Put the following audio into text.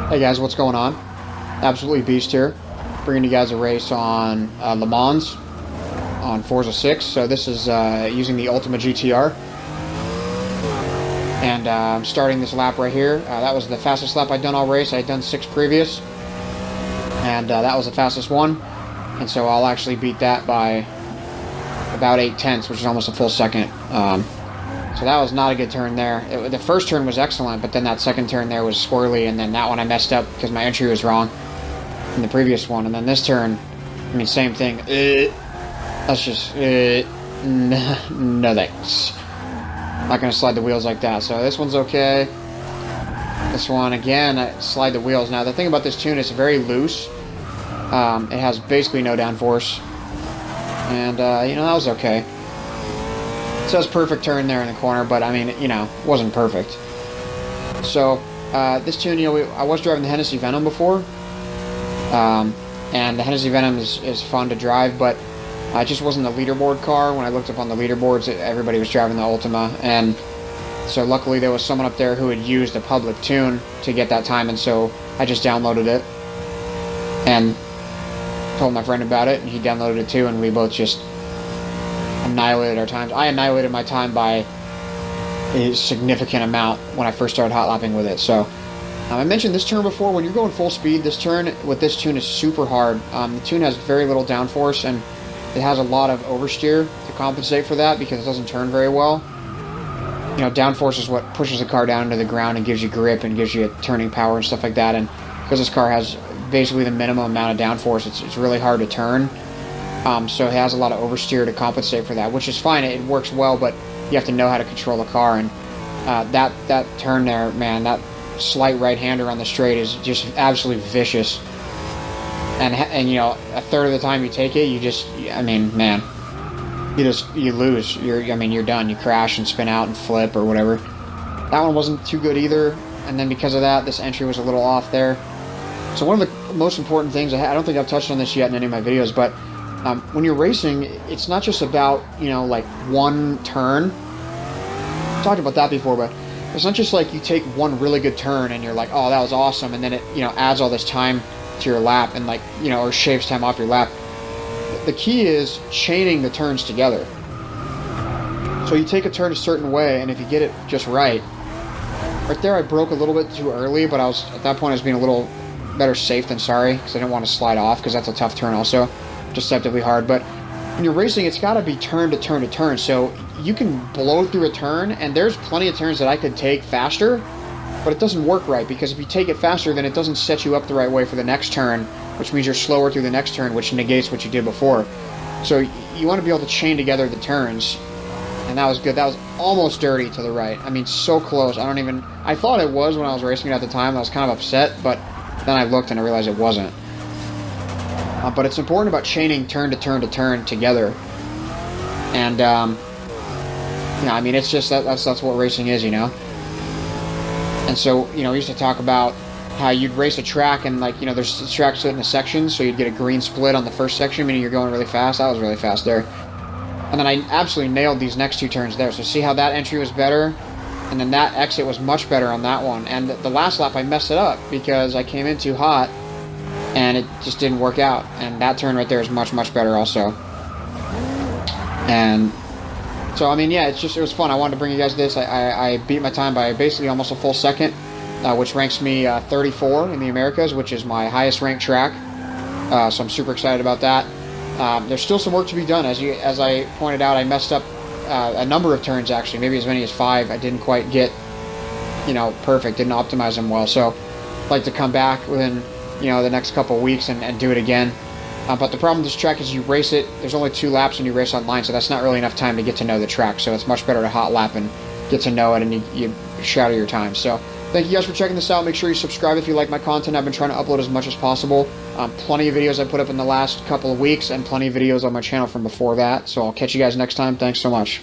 Hey guys, what's going on? Absolutely beast here, bringing you guys a race on Le Mans on Forza 6. So this is using the Ultima GTR, and I'm starting this lap right here. That was the fastest lap I'd done all race. I'd done 6 previous, and that was the fastest one, and so I'll actually beat that by about 8/10, which is almost a full second. So that was not a good turn there. The first turn was excellent, but then that second turn there was squirrely, and then that one I messed up because my entry was wrong in the previous one. And then this turn, I mean, same thing. That's just, no thanks. Not going to slide the wheels like that. So this one's okay. This one, again, I slide the wheels. Now, the thing about this tune is very loose. It has basically no downforce. And, you know, that was okay. It says perfect turn there in the corner, but I mean, you know, it wasn't perfect. So, this tune, you know, I was driving the Hennessy Venom before, and the Hennessy Venom is fun to drive, but it just wasn't the leaderboard car. When I looked up on the leaderboards, everybody was driving the Ultima, and so luckily there was someone up there who had used a public tune to get that time, and so I just downloaded it, and told my friend about it, and he downloaded it too, and we both just annihilated our times. I annihilated my time by a significant amount when I first started hot lapping with it. So I mentioned this turn before. When you're going full speed, this turn with this tune is super hard. The tune has very little downforce, and it has a lot of oversteer to compensate for that because it doesn't turn very well. You know, downforce is what pushes the car down into the ground and gives you grip and gives you turning power and stuff like that. And because this car has basically the minimum amount of downforce, it's really hard to turn. So it has a lot of oversteer to compensate for that, which is fine. It works well, but you have to know how to control the car. And that turn there, man, that slight right-hander on the straight is just absolutely vicious. And you know, a third of the time you take it, you just, I mean, man, you lose. You're done. You crash and spin out and flip or whatever. That one wasn't too good either. And then because of that, this entry was a little off there. So one of the most important things, I don't think I've touched on this yet in any of my videos, but when you're racing, it's not just about, you know, like one turn. I talked about that before, but it's not just like you take one really good turn and you're like, oh, that was awesome, and then it, you know, adds all this time to your lap and, like, you know, or shaves time off your lap. The key is chaining the turns together. So you take a turn a certain way, and if you get it just right there I broke a little bit too early, but at that point I was being a little better safe than sorry because I didn't want to slide off because that's a tough turn also. Deceptively hard. But when you're racing, it's got to be turn to turn to turn, so you can blow through a turn, and there's plenty of turns that I could take faster, but it doesn't work right, because if you take it faster, then it doesn't set you up the right way for the next turn, which means you're slower through the next turn, which negates what you did before. So you want to be able to chain together the turns, and that was good. That was almost dirty to the right. I mean, so close. I thought it was when I was racing it at the time. I was kind of upset, but then I looked and I realized it wasn't. But it's important about chaining turn to turn to turn together, and yeah, I mean, it's just that's what racing is, you know. And so, you know, we used to talk about how you'd race a track, and, like, you know, there's tracks split into sections, so you'd get a green split on the first section, meaning you're going really fast. I was really fast there, and then I absolutely nailed these next 2 turns there. So see how that entry was better, and then that exit was much better on that one. And the last lap I messed it up because I came in too hot, and it just didn't work out. And that turn right there is much, much better also. And so, I mean, yeah, it was fun. I wanted to bring you guys this. I beat my time by basically almost a full second, which ranks me 34 in the Americas, which is my highest ranked track. So I'm super excited about that. There's still some work to be done. As I pointed out, I messed up a number of turns, actually, maybe as many as 5. I didn't quite get, you know, perfect, didn't optimize them well. So I'd like to come back within, you know, the next couple of weeks and do it again. But the problem with this track is you race it, there's only 2 laps when you race online, so that's not really enough time to get to know the track. So it's much better to hot lap and get to know it, and you shatter your time. So thank you guys for checking this out. Make sure you subscribe if you like my content. I've been trying to upload as much as possible. Plenty of videos I put up in the last couple of weeks, and plenty of videos on my channel from before that. So I'll catch you guys next time. Thanks so much.